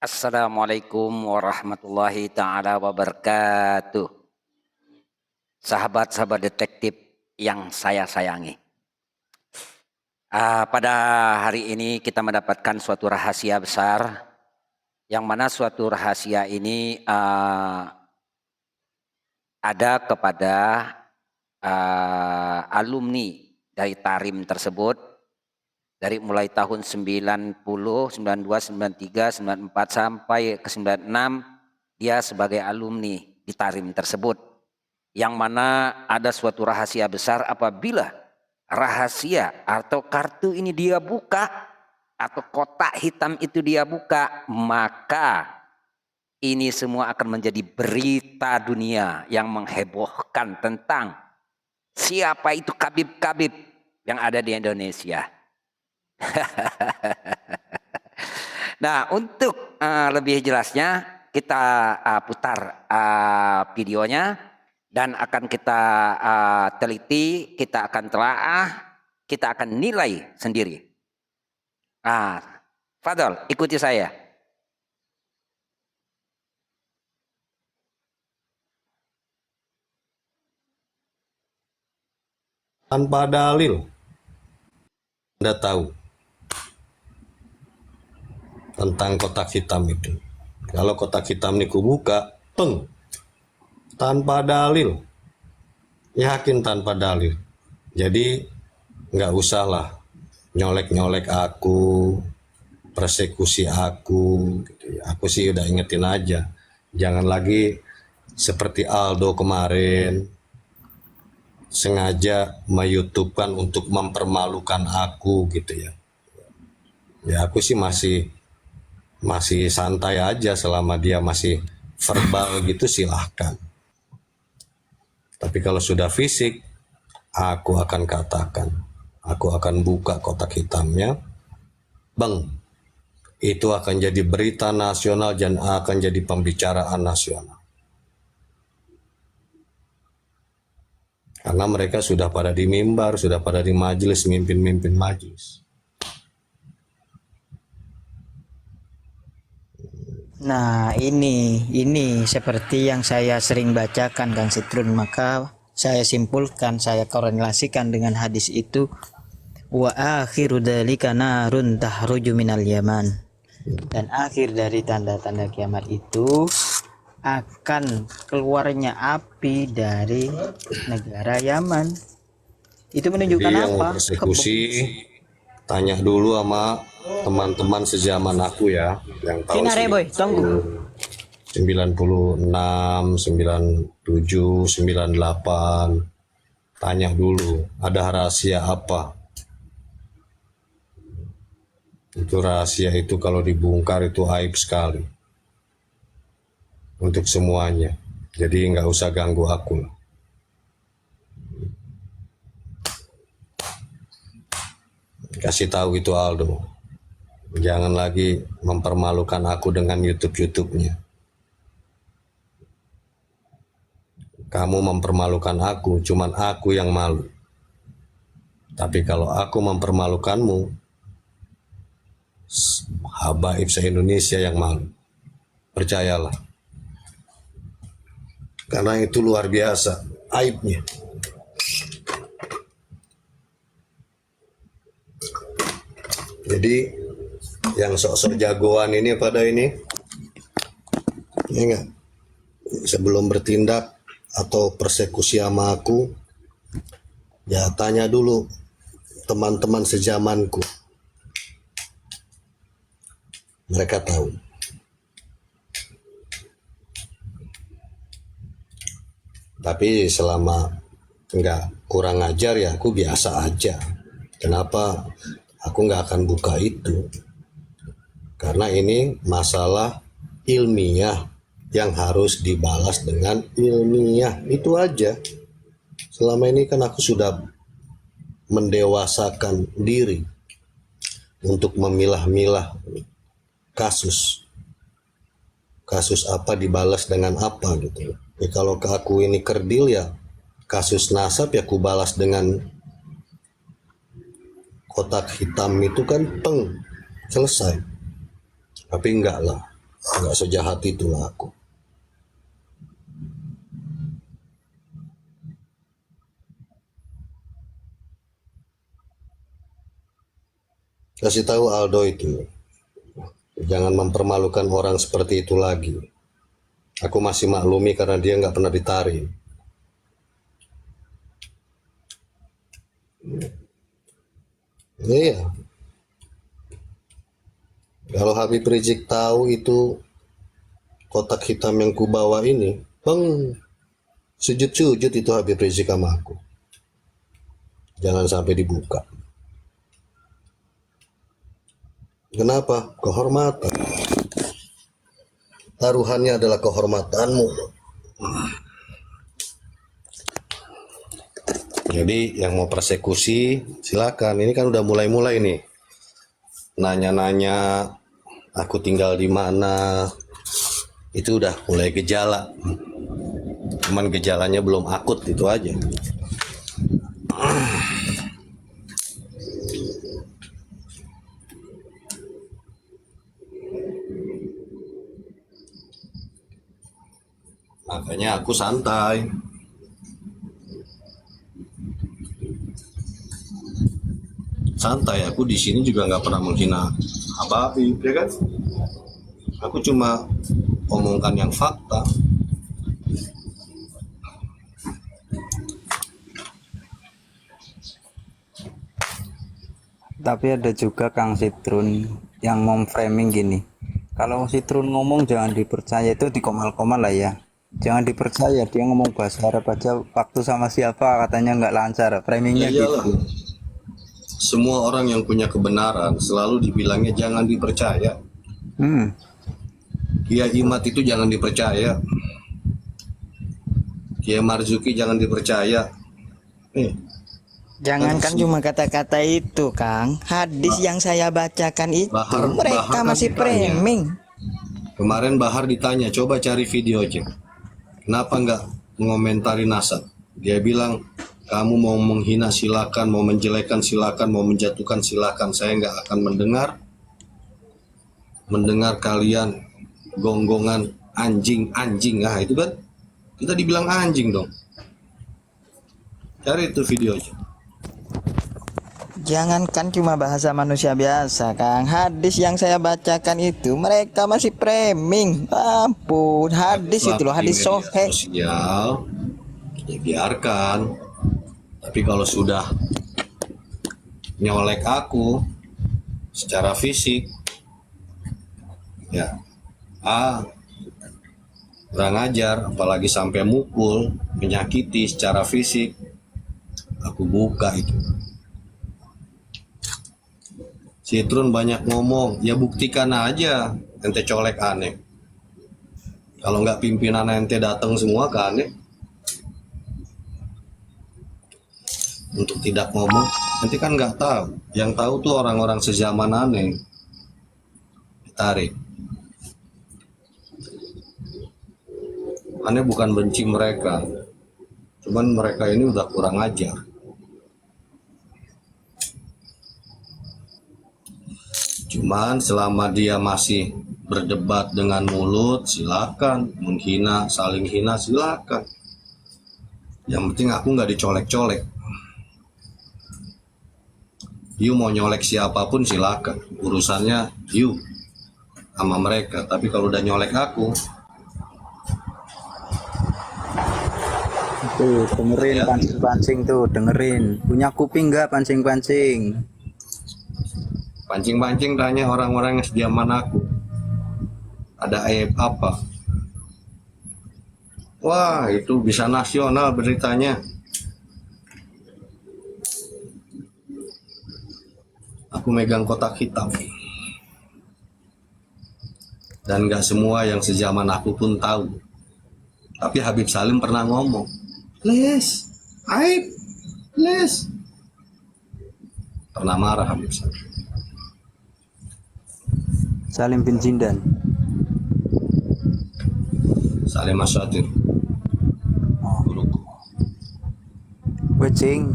Assalamualaikum warahmatullahi taala wabarakatuh. Sahabat-sahabat detektif yang saya sayangi. Pada hari ini kita mendapatkan suatu rahasia besar, yang mana suatu rahasia ini ada kepada alumni dari Tarim tersebut, dari mulai tahun 90, 92, 93, 94 sampai ke 96 dia sebagai alumni di Tarim tersebut, yang mana ada suatu rahasia besar. Apabila rahasia atau kartu ini dia buka atau kotak hitam itu dia buka, maka ini semua akan menjadi berita dunia yang menghebohkan tentang siapa itu Khabib-Khabib yang ada di Indonesia. Nah, untuk lebih jelasnya kita putar videonya dan akan kita teliti, kita akan telaah, kita akan nilai sendiri. Fadol, ikuti saya. Tanpa dalil, Anda tahu tentang kotak hitam itu. Kalau kotak hitam ini kubuka, tanpa dalil, yakin tanpa dalil. Jadi nggak usahlah nyolek-nyolek aku, persekusi aku. Aku sih udah ingetin aja, jangan lagi seperti Aldo kemarin sengaja me-YouTube-kan untuk mempermalukan aku gitu ya. Ya aku sih masih santai aja selama dia masih verbal gitu, silahkan. Tapi kalau sudah fisik, aku akan katakan, aku akan buka kotak hitamnya, Bang, itu akan jadi berita nasional dan akan jadi pembicaraan nasional. Karena mereka sudah pada di mimbar, sudah pada di majelis, mimpin-mimpin majelis. Nah, ini seperti yang saya sering bacakan, Kang Citrun. Maka saya simpulkan, saya korelasikan dengan hadis itu, wa akhiru dzalika narun tahruju minal yaman. Dan akhir dari tanda-tanda kiamat itu akan keluarnya api dari negara Yaman. Itu menunjukkan Jadi apa? yang mau persekusi, tanya dulu sama teman-teman sejaman aku ya, yang tahun Sinare boy, tunggu. 96, 97, 98. Tanya dulu, ada rahasia apa? Itu rahasia itu kalau dibongkar itu aib sekali. Untuk semuanya. Jadi nggak usah ganggu aku. Kasih tahu itu Aldo. Jangan lagi mempermalukan aku dengan YouTube-nya. Kamu mempermalukan aku, cuman aku yang malu. Tapi kalau aku mempermalukanmu, habaib se-Indonesia yang malu. Percayalah. Karena itu luar biasa aibnya. Jadi yang sok-sok jagoan ini pada ini, ya enggak, sebelum bertindak atau persekusi sama aku, ya tanya dulu teman-teman sejamanku. Mereka tahu. Tapi selama enggak kurang ajar ya aku biasa aja. Kenapa aku nggak akan buka itu? Karena ini masalah ilmiah yang harus dibalas dengan ilmiah, itu aja. Selama ini kan aku sudah mendewasakan diri untuk memilah-milah kasus apa dibalas dengan apa gitu. Ya kalau ke aku ini kerdil ya kasus nasab ya aku balas dengan kotak hitam itu kan selesai. Tapi enggak lah, Nggak sejahat itulah aku. Kasih tahu Aldo itu, jangan mempermalukan orang seperti itu lagi. Aku masih maklumi karena dia nggak pernah ditarik. Iya. Kalau Habib Rizik tahu itu kotak hitam yang kubawa ini, bang, sujud-sujud itu Habib Rizik sama aku. Jangan sampai dibuka. Kenapa? Kehormatan. Taruhannya adalah kehormatanmu. Jadi yang mau persekusi silakan. Ini kan udah mulai-mulai nih. Nanya-nanya aku tinggal di mana. Itu udah mulai gejala. Cuman gejalanya belum akut, itu aja. Makanya aku santai. Santai, aku di sini juga nggak pernah menghina Habib, ya kan? Aku cuma omongkan yang fakta. Tapi ada juga Kang Citrun yang memframing gini. Kalau Citrun ngomong jangan dipercaya, itu di komal-komal lah ya. Jangan dipercaya, dia ngomong bahasa Arab aja waktu sama siapa katanya nggak lancar. Framingnya Ya iyalah. gitu. Semua orang yang punya kebenaran selalu dibilangnya jangan dipercaya. Kiai Imat itu jangan dipercaya. Kiai Marzuki jangan dipercaya. Jangankan cuma kata-kata itu, Kang. Hadis yang saya bacakan itu mereka Bahar kan masih ditanya. framing. Kemarin Bahar ditanya, coba cari video aja. Kenapa nggak mengomentari nasab? Dia bilang, kamu mau menghina silakan, mau menjelekan silakan, mau menjatuhkan silakan. Saya nggak akan mendengar kalian gonggongan anjing. Nah itu kan, kita dibilang anjing dong. Cari itu video aja. Jangankan cuma bahasa manusia biasa, Kang. Hadis yang saya bacakan itu mereka masih framing. Ampun, hadis itu loh, hadis Di media sahih. sosial, ya biarkan. Tapi kalau sudah nyolek aku secara fisik, ya kurang ajar, apalagi sampai mukul, menyakiti secara fisik, aku buka itu. Citrun banyak ngomong, ya buktikan aja ente colek aneh. Kalau nggak pimpinan ente datang semua ke aneh untuk tidak ngomong, nanti kan nggak tahu. Yang tahu tuh orang-orang sezaman aneh. Ditarik. Aneh bukan benci mereka, cuman mereka ini udah kurang ajar. Cuman selama dia masih berdebat dengan mulut, silakan. Menghina, saling hina, silakan. Yang penting aku nggak dicolek-colek. You mau nyolek siapapun silakan. Urusannya you sama mereka. Tapi kalau udah nyolek aku, Tuh, dengerin ya, pancing-pancing tuh, dengerin. Punya kuping nggak pancing-pancing? pancing-pancing tanya orang-orang yang sediaman aku. Ada aib apa? Wah, itu bisa nasional beritanya. Aku megang kotak hitam. Dan gak semua yang sejaman aku pun tahu. Tapi Habib Salim pernah ngomong, Les, aib, Les. Pernah marah Habib Salim. Salim bin Jindan. Salim Asyatir. Guruku. Wecing.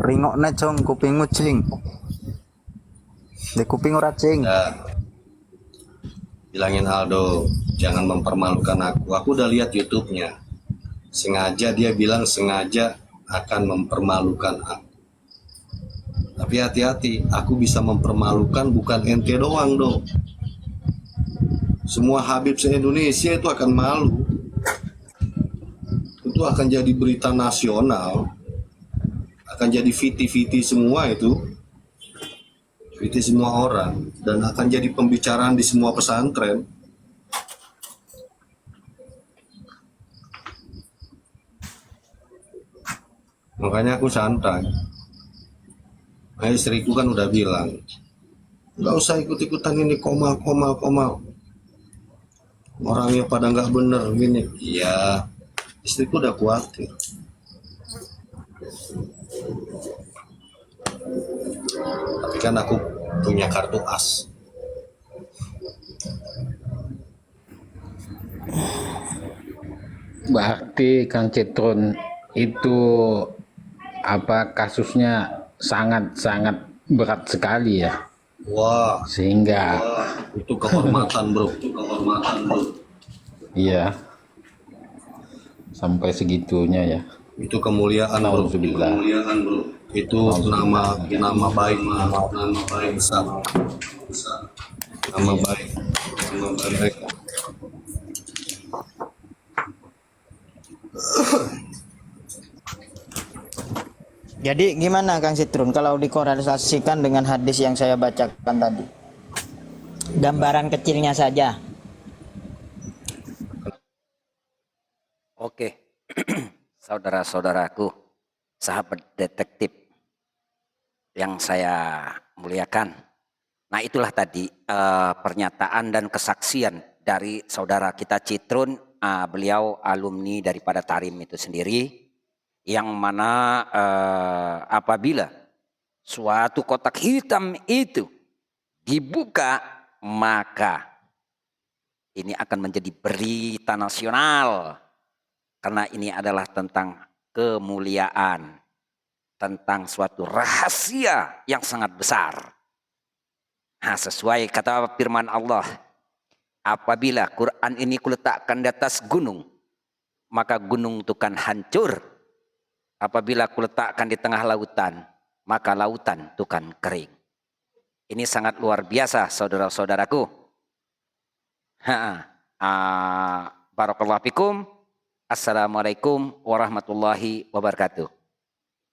Ringokne cong kupingmu cing. Di kuping ora cing. Ya, bilangin Aldo, jangan mempermalukan aku. Aku udah lihat YouTube-nya. Sengaja dia bilang sengaja akan mempermalukan aku. Tapi hati-hati, aku bisa mempermalukan bukan ente doang dong. Semua Habib se-Indonesia itu akan malu. Itu akan jadi berita nasional. Akan jadi fiti-fiti semua itu. Fiti semua orang. Dan akan jadi pembicaraan di semua pesantren. Makanya aku santai. Nah, istriku kan udah bilang, nggak usah ikut-ikutan ini koma. Orangnya pada nggak bener gini. Iya, istriku udah khawatir. Tapi kan aku punya kartu as. Berarti Kang Citrun itu apa kasusnya sangat-sangat berat sekali ya, Wah, sehingga itu kehormatan bro, itu kehormatan bro. iya sampai segitunya ya. Itu kemuliaan bro, Nauzubillah. kemuliaan bro. Itu nama baik, nama baik besar, nama baik, nama baik. Jadi gimana Kang Citrun kalau dikorelasikan dengan hadis yang saya bacakan tadi? Gambaran kecilnya saja. Oke, saudara-saudaraku, sahabat detektif yang saya muliakan. Nah itulah tadi pernyataan dan kesaksian dari saudara kita Citrun, beliau alumni daripada Tarim itu sendiri, yang mana apabila suatu kotak hitam itu dibuka, maka ini akan menjadi berita nasional. Karena ini adalah tentang kemuliaan, tentang suatu rahasia yang sangat besar. Nah, sesuai kata firman Allah, apabila Quran ini kuletakkan di atas gunung, maka gunung itu kan hancur. Apabila kuletakkan di tengah lautan, maka lautan itu kan kering. Ini sangat luar biasa saudara-saudaraku. Barakallahu fikum. Assalamualaikum warahmatullahi wabarakatuh.